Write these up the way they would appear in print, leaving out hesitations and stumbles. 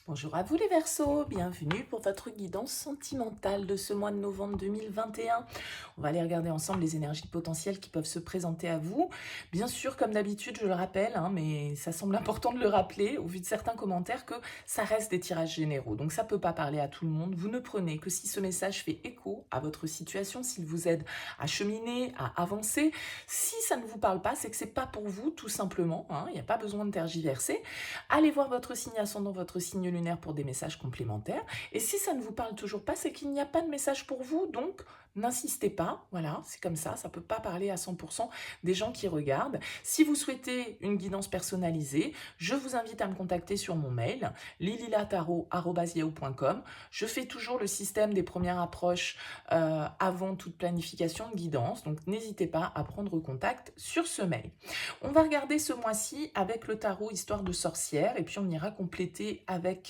Bonjour à vous les Verseaux, bienvenue pour votre guidance sentimentale de ce mois de novembre 2021. On va aller regarder ensemble les énergies potentielles qui peuvent se présenter à vous. Bien sûr, comme d'habitude, je le rappelle, mais ça semble important de le rappeler au vu de certains commentaires que ça reste des tirages généraux. Donc ça ne peut pas parler à tout le monde. Vous ne prenez que si ce message fait écho à votre situation, s'il vous aide à cheminer, à avancer. Si ça ne vous parle pas, c'est que c'est pas pour vous tout simplement. Il n'y a pas besoin de tergiverser. Allez voir votre signe ascendant, votre signe lunaire pour des messages complémentaires. Et si ça ne vous parle toujours pas, c'est qu'il n'y a pas de message pour vous, donc n'insistez pas. Voilà, c'est comme ça ne peut pas parler à 100% des gens qui regardent. Si vous souhaitez une guidance personnalisée, je vous invite à me contacter sur mon mail, lililataro@yahoo.com. Je fais toujours le système des premières approches avant toute planification de guidance, donc n'hésitez pas à prendre contact sur ce mail. On va regarder ce mois-ci avec le tarot Histoire de sorcière et puis on ira compléter avec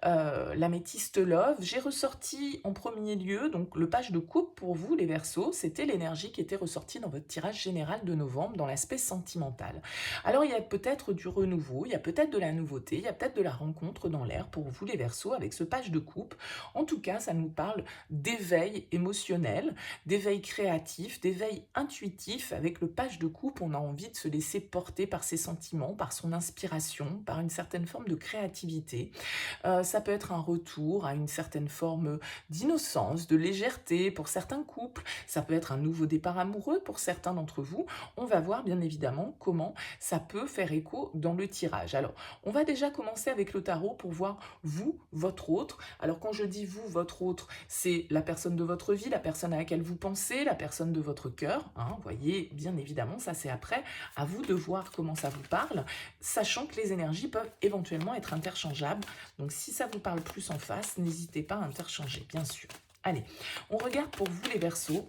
l'améthyste Love. J'ai ressorti en premier lieu donc le page de coupe pour vous les Verseaux. C'était l'énergie qui était ressortie dans votre tirage général de novembre dans l'aspect sentimental. Alors il y a peut-être du renouveau, il y a peut-être de la nouveauté, il y a peut-être de la rencontre dans l'air pour vous les Verseaux avec ce page de coupe. En tout cas, ça nous parle d'éveil émotionnel, d'éveil créatif, d'éveil intuitif. Avec le page de coupe, on a envie de se laisser porter par ses sentiments, par son inspiration, par une certaine forme de créativité. Ça peut être un retour à une certaine forme d'innocence, de légèreté pour certains couples. Ça peut être un nouveau départ amoureux pour certains d'entre vous. On va voir bien évidemment comment ça peut faire écho dans le tirage. Alors, on va déjà commencer avec le tarot pour voir vous, votre autre. Alors, quand je dis vous, votre autre, c'est la personne de votre vie, la personne à laquelle vous pensez, la personne de votre cœur. Vous voyez, bien évidemment, ça c'est après. À vous de voir comment ça vous parle, sachant que les énergies peuvent éventuellement être interchangeables. Donc si ça vous parle plus en face, n'hésitez pas à interchanger, bien sûr. Allez, on regarde pour vous les Verseaux.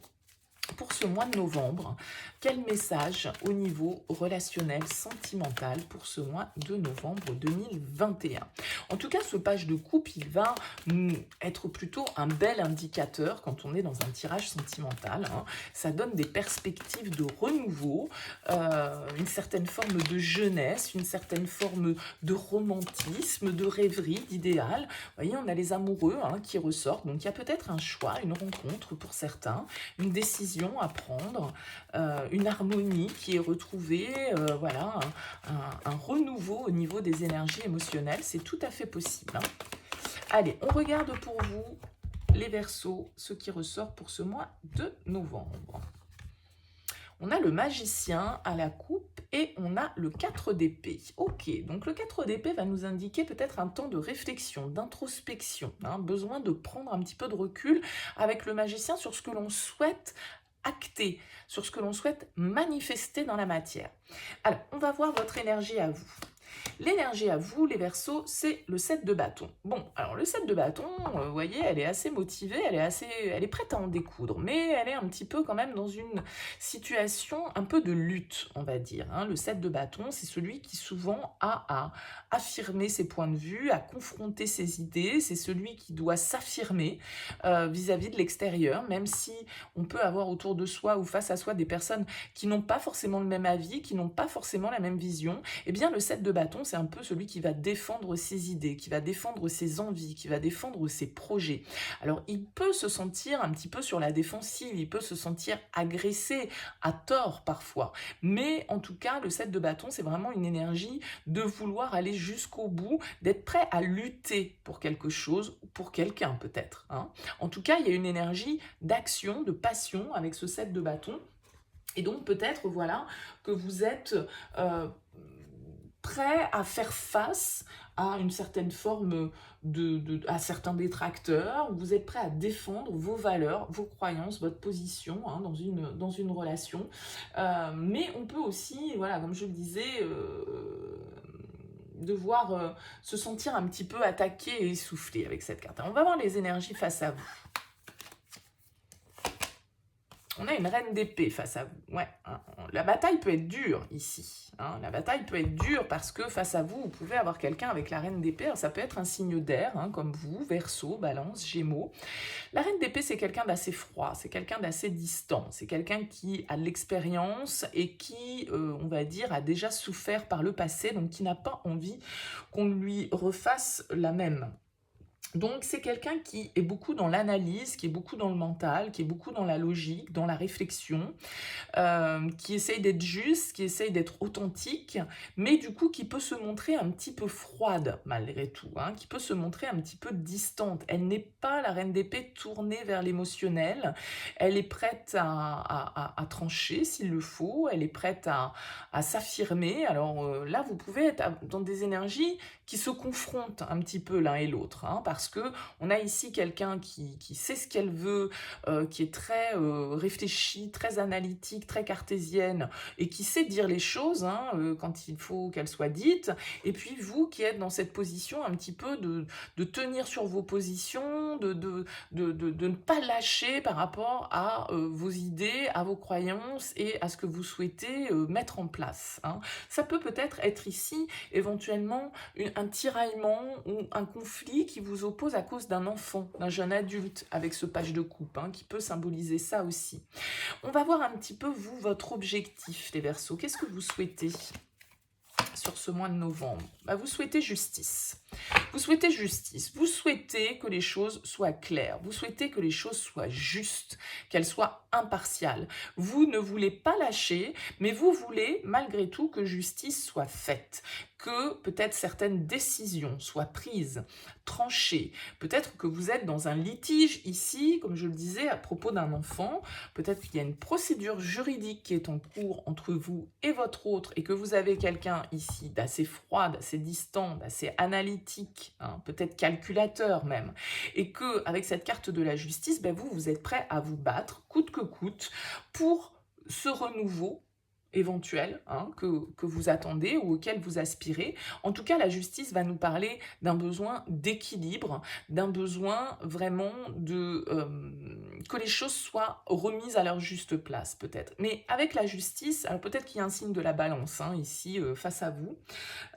Pour ce mois de novembre, quel message au niveau relationnel, sentimental pour ce mois de novembre 2021? En tout cas, ce page de coupe, il va être plutôt un bel indicateur quand on est dans un tirage sentimental. Ça donne des perspectives de renouveau, une certaine forme de jeunesse, une certaine forme de romantisme, de rêverie, d'idéal. Vous voyez, on a les amoureux qui ressortent. Donc, il y a peut-être un choix, une rencontre pour certains, une décision à prendre, une harmonie qui est retrouvée, voilà, un renouveau au niveau des énergies émotionnelles, c'est tout à fait possible. Allez, on regarde pour vous les Verseaux, ce qui ressort pour ce mois de novembre. On a le magicien à la coupe et on a le 4 d'épée. Ok, donc le 4 d'épée va nous indiquer peut-être un temps de réflexion, d'introspection, besoin de prendre un petit peu de recul avec le magicien sur ce que l'on souhaite acter, sur ce que l'on souhaite manifester dans la matière. Alors, on va voir votre énergie à vous. L'énergie à vous, les Verseaux, c'est le 7 de bâton. Bon, alors le 7 de bâton, vous voyez, elle est assez motivée, elle est prête à en découdre, mais elle est un petit peu quand même dans une situation un peu de lutte, on va dire. Le 7 de bâton, c'est celui qui souvent a à affirmer ses points de vue, à confronter ses idées, c'est celui qui doit s'affirmer vis-à-vis de l'extérieur, même si on peut avoir autour de soi ou face à soi des personnes qui n'ont pas forcément le même avis, qui n'ont pas forcément la même vision. Eh bien, le 7 de bâton, c'est un peu celui qui va défendre ses idées, qui va défendre ses envies, qui va défendre ses projets. Alors, il peut se sentir un petit peu sur la défensive, il peut se sentir agressé, à tort parfois. Mais en tout cas, le 7 de bâton, c'est vraiment une énergie de vouloir aller jusqu'au bout, d'être prêt à lutter pour quelque chose, pour quelqu'un peut-être. En tout cas, il y a une énergie d'action, de passion avec ce 7 de bâton. Et donc peut-être, voilà, que vous êtes prêt à faire face à une certaine forme à certains détracteurs, vous êtes prêt à défendre vos valeurs, vos croyances, votre position dans une relation. Mais on peut aussi, voilà, comme je le disais, devoir se sentir un petit peu attaqué et essoufflé avec cette carte. On va voir les énergies face à vous. On a une reine d'épée face à vous. Ouais, hein, la bataille peut être dure ici. Hein. La bataille peut être dure parce que face à vous, vous pouvez avoir quelqu'un avec la reine d'épée. Ça peut être un signe d'air, hein, comme vous, Verseau, Balance, Gémeaux. La reine d'épée, c'est quelqu'un d'assez froid, c'est quelqu'un d'assez distant, c'est quelqu'un qui a de l'expérience et qui, on va dire, a déjà souffert par le passé, donc qui n'a pas envie qu'on lui refasse la même. Donc c'est quelqu'un qui est beaucoup dans l'analyse, qui est beaucoup dans le mental, qui est beaucoup dans la logique, dans la réflexion, qui essaye d'être juste, qui essaye d'être authentique, mais du coup qui peut se montrer un petit peu froide malgré tout, hein, qui peut se montrer un petit peu distante. Elle n'est pas la reine d'épée tournée vers l'émotionnel, elle est prête à trancher s'il le faut, elle est prête à s'affirmer. Alors là, vous pouvez être dans des énergies qui se confrontent un petit peu l'un et l'autre, hein, parce que on a ici quelqu'un qui sait ce qu'elle veut, qui est très réfléchie, très analytique, très cartésienne, et qui sait dire les choses hein, quand il faut qu'elles soient dites, et puis vous qui êtes dans cette position un petit peu de tenir sur vos positions, de ne pas lâcher par rapport à vos idées, à vos croyances et à ce que vous souhaitez mettre en place. Hein. Ça peut peut-être être ici éventuellement un tiraillement ou un conflit qui vous oppose à cause d'un enfant, d'un jeune adulte avec ce page de coupe, hein, qui peut symboliser ça aussi. On va voir un petit peu, vous, votre objectif, les Verseaux. Qu'est-ce que vous souhaitez sur ce mois de novembre? Vous souhaitez justice. Vous souhaitez justice. Vous souhaitez que les choses soient claires. Vous souhaitez que les choses soient justes, qu'elles soient impartiales. Vous ne voulez pas lâcher, mais vous voulez malgré tout que justice soit faite, que peut-être certaines décisions soient prises, tranchées. Peut-être que vous êtes dans un litige ici, comme je le disais, à propos d'un enfant. Peut-être qu'il y a une procédure juridique qui est en cours entre vous et votre autre et que vous avez quelqu'un ici d'assez froid, d'assez distant, d'assez analytique, hein, peut-être calculateur même. Et que avec cette carte de la justice, vous êtes prêt à vous battre coûte que coûte pour ce renouveau éventuel hein, que vous attendez ou auquel vous aspirez. En tout cas, la justice va nous parler d'un besoin d'équilibre, d'un besoin vraiment que les choses soient remises à leur juste place, peut-être. Mais avec la justice, alors peut-être qu'il y a un signe de la balance hein, ici face à vous.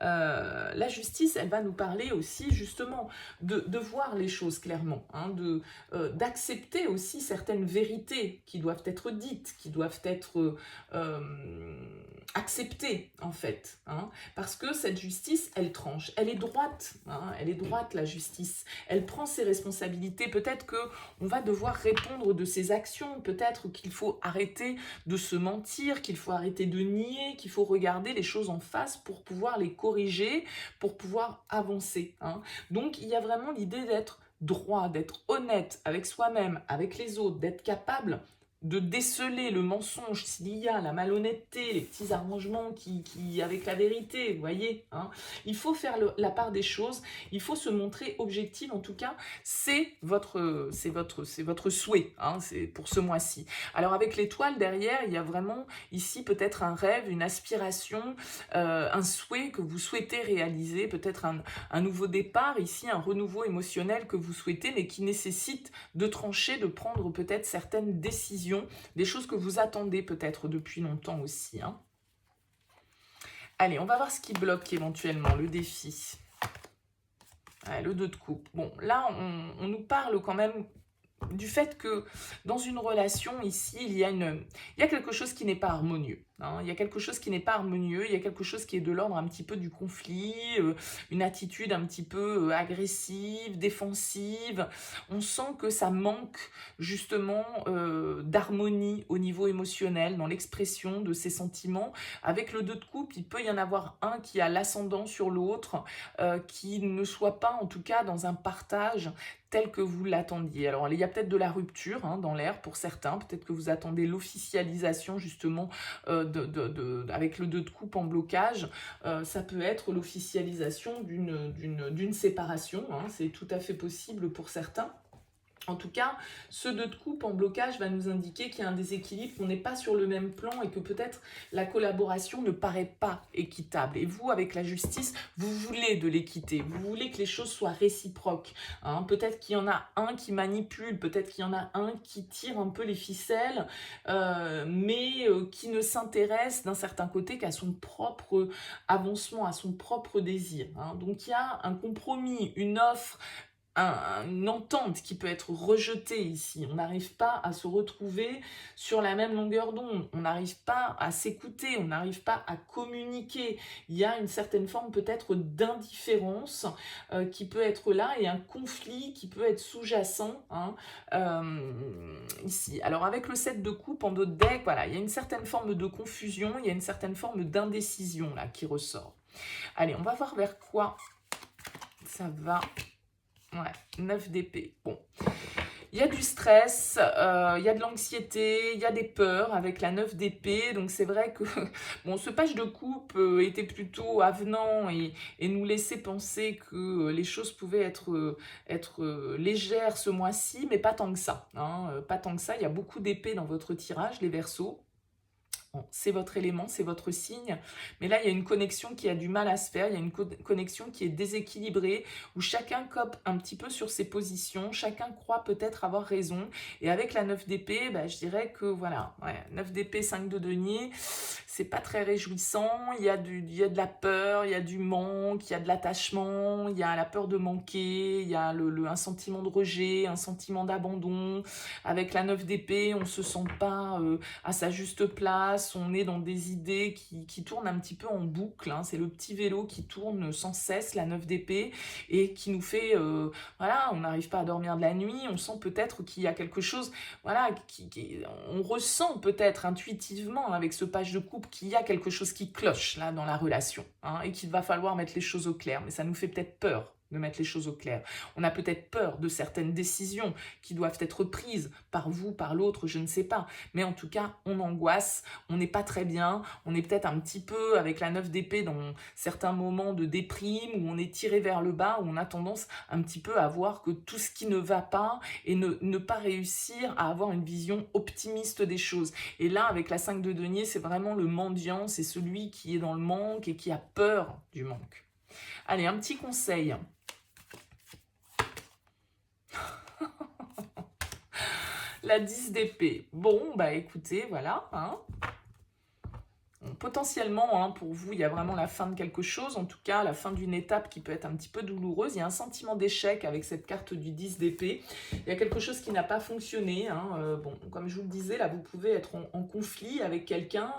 La justice, elle va nous parler aussi justement de voir les choses clairement, hein, d'accepter aussi certaines vérités qui doivent être dites, qui doivent être acceptées en fait, hein, parce que cette justice, elle tranche, elle est droite, hein, elle est droite la justice, elle prend ses responsabilités, peut-être qu'on va devoir répondre de ses actions, peut-être qu'il faut arrêter de se mentir, qu'il faut arrêter de nier, qu'il faut regarder les choses en face pour pouvoir les corriger, pour pouvoir avancer. Hein. Donc il y a vraiment l'idée d'être droit, d'être honnête avec soi-même, avec les autres, d'être capable de déceler le mensonge s'il y a, la malhonnêteté, les petits arrangements qui avec la vérité, vous voyez. Hein. Il faut faire la part des choses, il faut se montrer objectif, en tout cas, c'est votre souhait, hein, c'est pour ce mois-ci. Alors avec l'étoile derrière, il y a vraiment ici peut-être un rêve, une aspiration, un souhait que vous souhaitez réaliser, peut-être un nouveau départ, ici un renouveau émotionnel que vous souhaitez, mais qui nécessite de trancher, de prendre peut-être certaines décisions, des choses que vous attendez peut-être depuis longtemps aussi. Hein. Allez, on va voir ce qui bloque éventuellement, le défi. Ouais, le 2 de coupe. Bon, là, on nous parle quand même du fait que dans une relation ici, il y a quelque chose qui n'est pas harmonieux. Hein, il y a quelque chose qui n'est pas harmonieux, il y a quelque chose qui est de l'ordre un petit peu du conflit, une attitude un petit peu agressive, défensive. On sent que ça manque justement d'harmonie au niveau émotionnel, dans l'expression de ces sentiments. Avec le 2 de coupe, il peut y en avoir un qui a l'ascendant sur l'autre, qui ne soit pas en tout cas dans un partage tel que vous l'attendiez. Alors il y a peut-être de la rupture hein, dans l'air pour certains, peut-être que vous attendez l'officialisation justement avec le 2 de coupe en blocage, ça peut être l'officialisation d'une séparation, hein, c'est tout à fait possible pour certains. En tout cas, ce 2 de coupe en blocage va nous indiquer qu'il y a un déséquilibre, qu'on n'est pas sur le même plan et que peut-être la collaboration ne paraît pas équitable. Et vous, avec la justice, vous voulez de l'équité, vous voulez que les choses soient réciproques. Hein. Peut-être qu'il y en a un qui manipule, peut-être qu'il y en a un qui tire un peu les ficelles, mais qui ne s'intéresse d'un certain côté qu'à son propre avancement, à son propre désir. Hein. Donc il y a un compromis, une offre, une entente qui peut être rejetée ici. On n'arrive pas à se retrouver sur la même longueur d'onde, on n'arrive pas à s'écouter, on n'arrive pas à communiquer. Il y a une certaine forme peut-être d'indifférence qui peut être là et un conflit qui peut être sous-jacent hein, ici. Alors avec le 7 de coupe en dos de deck, voilà, il y a une certaine forme de confusion, il y a une certaine forme d'indécision là qui ressort. Allez, on va voir vers quoi ça va. Ouais, 9 d'épée. Bon, il y a du stress, il y a de l'anxiété, il y a des peurs avec la 9 d'épée. Donc c'est vrai que bon, ce page de coupe était plutôt avenant et nous laissait penser que les choses pouvaient être légères ce mois-ci, mais pas tant que ça. Hein, pas tant que ça, il y a beaucoup d'épées dans votre tirage, les Verseaux. Bon, c'est votre élément, c'est votre signe, mais là il y a une connexion qui a du mal à se faire, il y a une connexion qui est déséquilibrée, où chacun cope un petit peu sur ses positions, chacun croit peut-être avoir raison, et avec la 9 d'épée, bah, je dirais que voilà, ouais, 9 d'épée, 5 de denier, c'est pas très réjouissant, il y a de la peur, il y a du manque, il y a de l'attachement, il y a la peur de manquer, il y a un sentiment de rejet, un sentiment d'abandon, avec la 9 d'épée, on se sent pas à sa juste place, on est dans des idées qui tournent un petit peu en boucle, hein. C'est le petit vélo qui tourne sans cesse, la 9 d'épée, et qui nous fait, voilà, on n'arrive pas à dormir de la nuit, on sent peut-être qu'il y a quelque chose, voilà, on ressent peut-être intuitivement avec ce page de coupe qu'il y a quelque chose qui cloche là dans la relation, hein, et qu'il va falloir mettre les choses au clair, mais ça nous fait peut-être peur de mettre les choses au clair. On a peut-être peur de certaines décisions qui doivent être prises par vous, par l'autre, je ne sais pas. Mais en tout cas, on angoisse, on n'est pas très bien, on est peut-être un petit peu avec la 9 d'épée dans certains moments de déprime, où on est tiré vers le bas, où on a tendance un petit peu à voir que tout ce qui ne va pas et ne pas réussir à avoir une vision optimiste des choses. Et là, avec la 5 de denier, c'est vraiment le mendiant, c'est celui qui est dans le manque et qui a peur du manque. Allez, un petit conseil. La 10 d'épée. Bon, bah écoutez, voilà. Hein. Potentiellement, hein, pour vous, il y a vraiment la fin de quelque chose, en tout cas la fin d'une étape qui peut être un petit peu douloureuse. Il y a un sentiment d'échec avec cette carte du 10 d'épée. Il y a quelque chose qui n'a pas fonctionné. Hein. Bon, comme je vous le disais, là, vous pouvez être en conflit avec quelqu'un,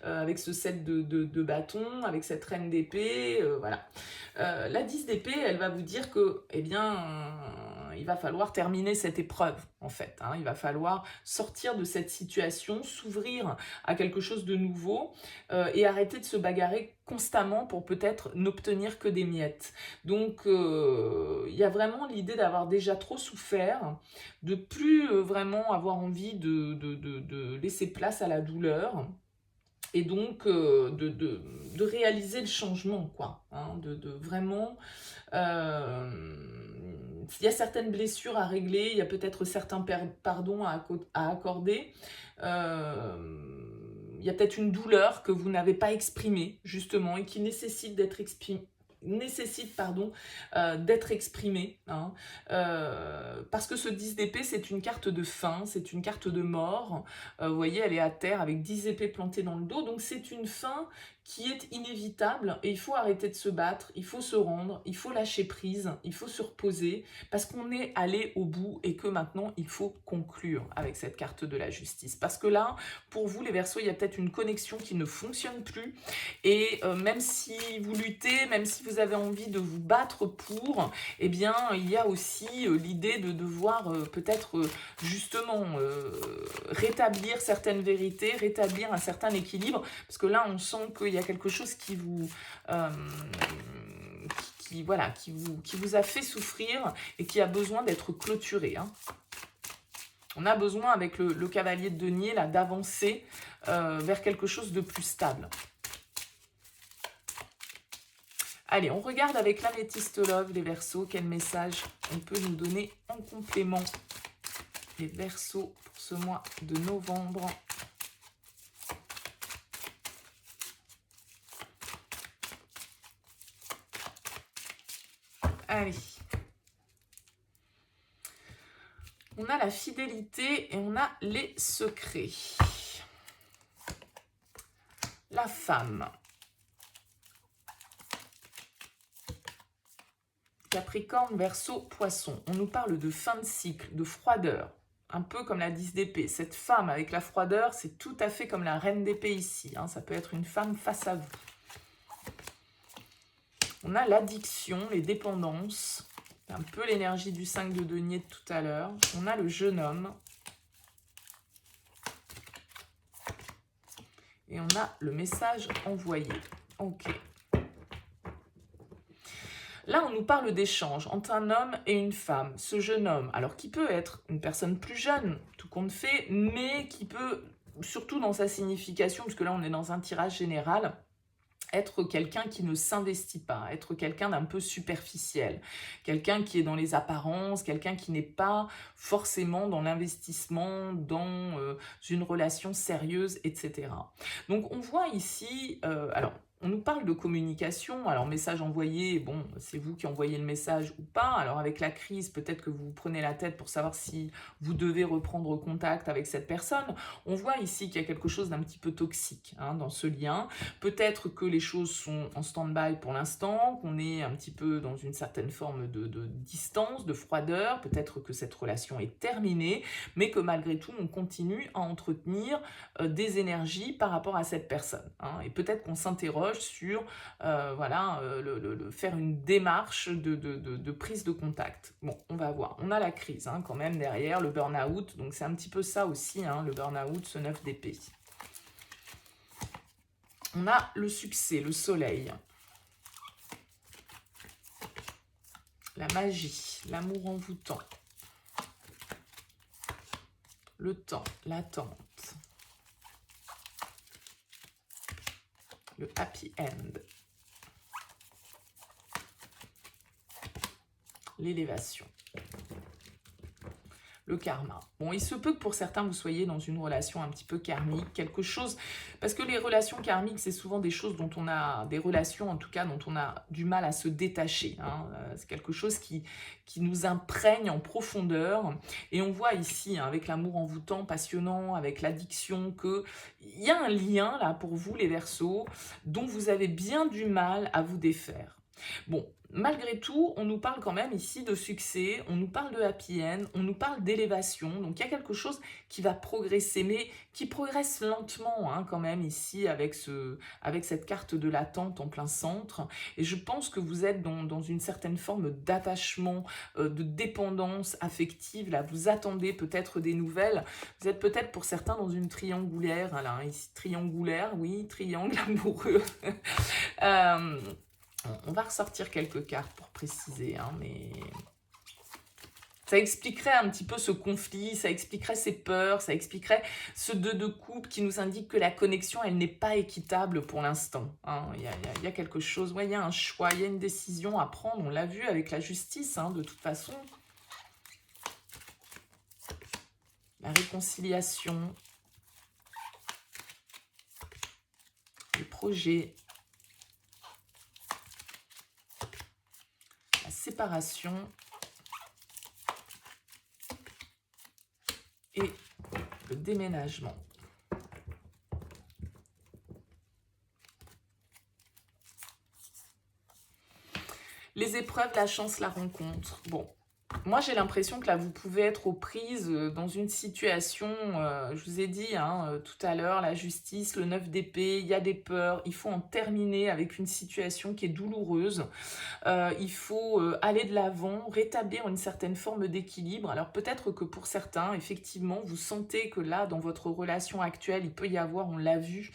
avec ce 7 de bâton, avec cette reine d'épée, voilà. La 10 d'épée, elle va vous dire que, eh bien, il va falloir terminer cette épreuve, en fait. Hein. Il va falloir sortir de cette situation, s'ouvrir à quelque chose de nouveau et arrêter de se bagarrer constamment pour peut-être n'obtenir que des miettes. Donc, il y a vraiment l'idée d'avoir déjà trop souffert, de plus vraiment avoir envie de laisser place à la douleur, et donc de réaliser le changement, quoi, hein, de vraiment... il y a certaines blessures à régler, il y a peut-être certains pardons à accorder, il y a peut-être une douleur que vous n'avez pas exprimée, justement, et qui nécessite d'être exprimée, d'être exprimé, hein, parce que ce 10 d'épée, c'est une carte de fin, c'est une carte de mort. Vous voyez, elle est à terre avec 10 épées plantées dans le dos, donc c'est une fin qui est inévitable et il faut arrêter de se battre, il faut se rendre, il faut lâcher prise, il faut se reposer parce qu'on est allé au bout et que maintenant il faut conclure avec cette carte de la justice. Parce que là, pour vous les Verseaux, il y a peut-être une connexion qui ne fonctionne plus et même si vous luttez, même si vous avez envie de vous battre pour, eh bien il y a aussi l'idée de devoir peut-être justement rétablir certaines vérités, rétablir un certain équilibre, parce que là on sent qu'il y a quelque chose qui vous... voilà, qui vous a fait souffrir et qui a besoin d'être clôturé. Hein. On a besoin, avec le cavalier de denier, là, d'avancer vers quelque chose de plus stable. Allez, on regarde avec l'améthyste love, les Verseaux, quel message on peut nous donner en complément. Les Verseaux pour ce mois de novembre. Allez. On a la fidélité et on a les secrets. La femme. Capricorne, Verseau, Poisson. On nous parle de fin de cycle, de froideur. Un peu comme la 10 d'épée. Cette femme avec la froideur, c'est tout à fait comme la reine d'épée ici. Hein. Ça peut être une femme face à vous. On a l'addiction, les dépendances. Un peu l'énergie du 5 de denier de tout à l'heure. On a le jeune homme. Et on a le message envoyé. Ok. Là, on nous parle d'échange entre un homme et une femme. Ce jeune homme, alors qui peut être une personne plus jeune, tout compte fait, mais qui peut, surtout dans sa signification, puisque là on est dans un tirage général, être quelqu'un qui ne s'investit pas, être quelqu'un d'un peu superficiel, quelqu'un qui est dans les apparences, quelqu'un qui n'est pas forcément dans l'investissement, dans une relation sérieuse, etc. Donc on voit ici, alors on nous parle de communication, alors message envoyé, bon, c'est vous qui envoyez le message ou pas, alors avec la crise, peut-être que vous vous prenez la tête pour savoir si vous devez reprendre contact avec cette personne. On voit ici qu'il y a quelque chose d'un petit peu toxique hein, dans ce lien. Peut-être que les choses sont en stand-by pour l'instant, qu'on est un petit peu dans une certaine forme de distance, de froideur, peut-être que cette relation est terminée, mais que malgré tout, on continue à entretenir des énergies par rapport à cette personne. Hein, et peut-être qu'on s'interroge sur voilà, faire une démarche de prise de contact. Bon, on va voir. On a la crise hein, quand même derrière, le burn-out, donc c'est un petit peu ça aussi, hein, le burn-out, ce 9 d'épée. On a le succès, le soleil. La magie, l'amour envoûtant. Le temps, l'attente. Le happy end. L'élévation. Le karma. Bon, il se peut que pour certains, vous soyez dans une relation un petit peu karmique, quelque chose... Parce que les relations karmiques, c'est souvent des choses dont on a... Des relations, en tout cas, dont on a du mal à se détacher. Hein. C'est quelque chose qui nous imprègne en profondeur. Et on voit ici, hein, avec l'amour envoûtant, passionnant, avec l'addiction, qu'il y a un lien, là, pour vous, les Verseaux, dont vous avez bien du mal à vous défaire. Bon, malgré tout, on nous parle quand même ici de succès, on nous parle de happy end, on nous parle d'élévation. Donc, il y a quelque chose qui va progresser, mais qui progresse lentement hein, quand même ici avec cette carte de l'attente en plein centre. Et je pense que vous êtes dans une certaine forme d'attachement, de dépendance affective. Là, vous attendez peut-être des nouvelles. Vous êtes peut-être pour certains dans une triangulaire. Là, hein, ici, triangulaire, oui, triangle amoureux. On va ressortir quelques cartes pour préciser, hein, mais ça expliquerait un petit peu ce conflit, ça expliquerait ces peurs, ça expliquerait ce 2 de coupe qui nous indique que la connexion, elle n'est pas équitable pour l'instant. Hein. Il y a quelque chose, ouais, il y a un choix, il y a une décision à prendre, on l'a vu avec la justice, hein, de toute façon. La réconciliation, les projets, séparation et le déménagement. Les épreuves, la chance, la rencontre. Bon, moi j'ai l'impression que là vous pouvez être aux prises dans une situation, je vous ai dit hein, tout à l'heure, la justice, le 9 d'épée, il y a des peurs, il faut en terminer avec une situation qui est douloureuse, il faut aller de l'avant, rétablir une certaine forme d'équilibre. Alors peut-être que pour certains, effectivement, vous sentez que là, dans votre relation actuelle, il peut y avoir, on l'a vu,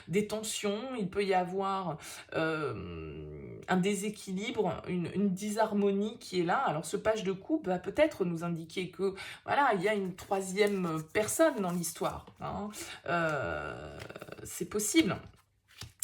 des tensions, il peut y avoir un déséquilibre, une disharmonie qui est là. Alors ce page de coupe va peut-être nous indiquer que voilà, il y a une troisième personne dans l'histoire. Hein. C'est possible.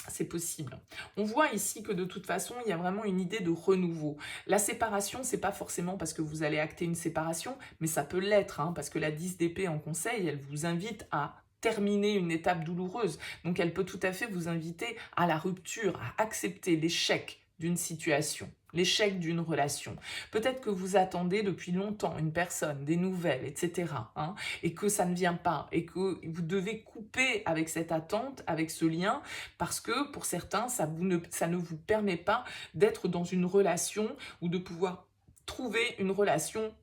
C'est possible. On voit ici que de toute façon, il y a vraiment une idée de renouveau. La séparation, c'est pas forcément parce que vous allez acter une séparation, mais ça peut l'être, hein, parce que la 10 d'épée en conseil, elle vous invite à terminer une étape douloureuse. Donc elle peut tout à fait vous inviter à la rupture, à accepter l'échec d'une situation, l'échec d'une relation. Peut-être que vous attendez depuis longtemps une personne, des nouvelles, etc., hein, et que ça ne vient pas, et que vous devez couper avec cette attente, avec ce lien, parce que pour certains, ça ne vous permet pas d'être dans une relation ou de pouvoir trouver une relation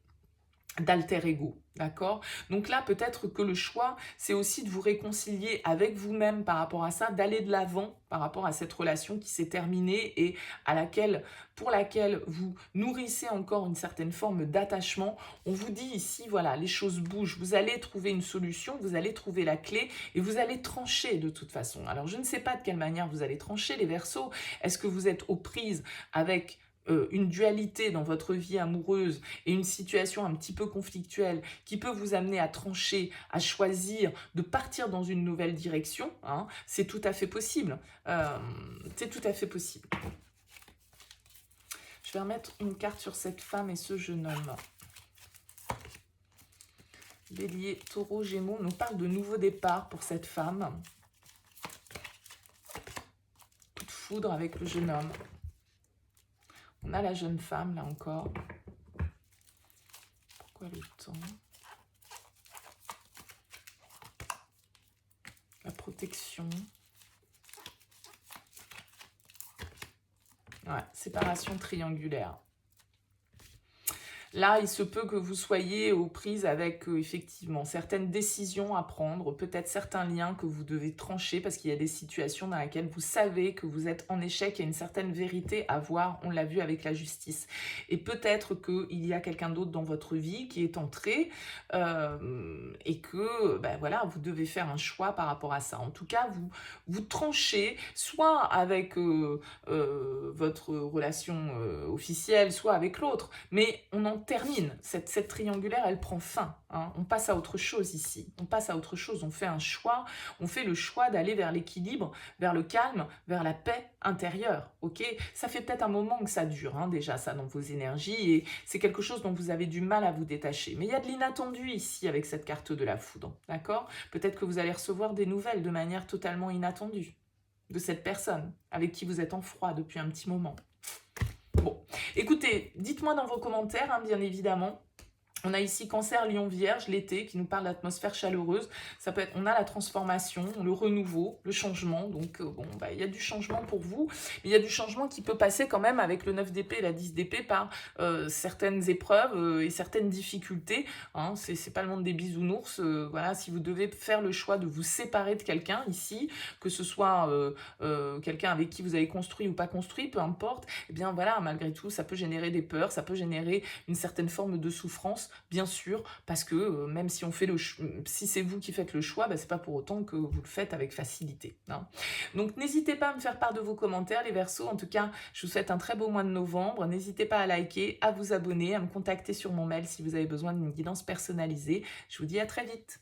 d'alter ego, d'accord? Donc là, peut-être que le choix, c'est aussi de vous réconcilier avec vous-même par rapport à ça, d'aller de l'avant par rapport à cette relation qui s'est terminée et pour laquelle vous nourrissez encore une certaine forme d'attachement. On vous dit ici, voilà, les choses bougent, vous allez trouver une solution, vous allez trouver la clé et vous allez trancher de toute façon. Alors, je ne sais pas de quelle manière vous allez trancher, les Verseaux. Est-ce que vous êtes aux prises avec une dualité dans votre vie amoureuse et une situation un petit peu conflictuelle qui peut vous amener à trancher, à choisir de partir dans une nouvelle direction, hein, c'est tout à fait possible. C'est tout à fait possible. Je vais remettre une carte sur cette femme et ce jeune homme. Bélier, Taureau, Gémeaux, nous parle de nouveau départ pour cette femme. Coup de foudre avec le jeune homme. On a la jeune femme, là encore. Pourquoi le temps? La protection. Ouais, séparation triangulaire. Là, il se peut que vous soyez aux prises avec, effectivement, certaines décisions à prendre, peut-être certains liens que vous devez trancher parce qu'il y a des situations dans lesquelles vous savez que vous êtes en échec, il y a une certaine vérité à voir, on l'a vu avec la justice. Et peut-être qu'il y a quelqu'un d'autre dans votre vie qui est entré et que, ben voilà, vous devez faire un choix par rapport à ça. En tout cas, vous tranchez soit avec votre relation officielle, soit avec l'autre, mais on en termine. Cette triangulaire, elle prend fin. Hein. On passe à autre chose ici. On passe à autre chose. On fait un choix. On fait le choix d'aller vers l'équilibre, vers le calme, vers la paix intérieure. Ok? Ça fait peut-être un moment que ça dure, hein, déjà, ça, dans vos énergies. Et c'est quelque chose dont vous avez du mal à vous détacher. Mais il y a de l'inattendu ici avec cette carte de la foudre. D'accord? Peut-être que vous allez recevoir des nouvelles de manière totalement inattendue de cette personne avec qui vous êtes en froid depuis un petit moment. Bon, écoutez, dites-moi dans vos commentaires, hein, bien évidemment. On a ici Cancer, Lion, Vierge, l'été, qui nous parle d'atmosphère chaleureuse. Ça peut être, on a la transformation, le renouveau, le changement. Donc, bon, bah, il y a du changement pour vous. Mais il y a du changement qui peut passer quand même avec le 9 d'épée et la 10 d'épée par certaines épreuves et certaines difficultés. Hein. C'est pas le monde des bisounours. Voilà, si vous devez faire le choix de vous séparer de quelqu'un ici, que ce soit quelqu'un avec qui vous avez construit ou pas construit, peu importe, eh bien voilà, malgré tout, ça peut générer des peurs, ça peut générer une certaine forme de souffrance, bien sûr, parce que même si on fait si c'est vous qui faites le choix, bah, c'est pas pour autant que vous le faites avec facilité. Hein. Donc n'hésitez pas à me faire part de vos commentaires, les Verseaux. En tout cas, je vous souhaite un très beau mois de novembre. N'hésitez pas à liker, à vous abonner, à me contacter sur mon mail si vous avez besoin d'une guidance personnalisée. Je vous dis à très vite.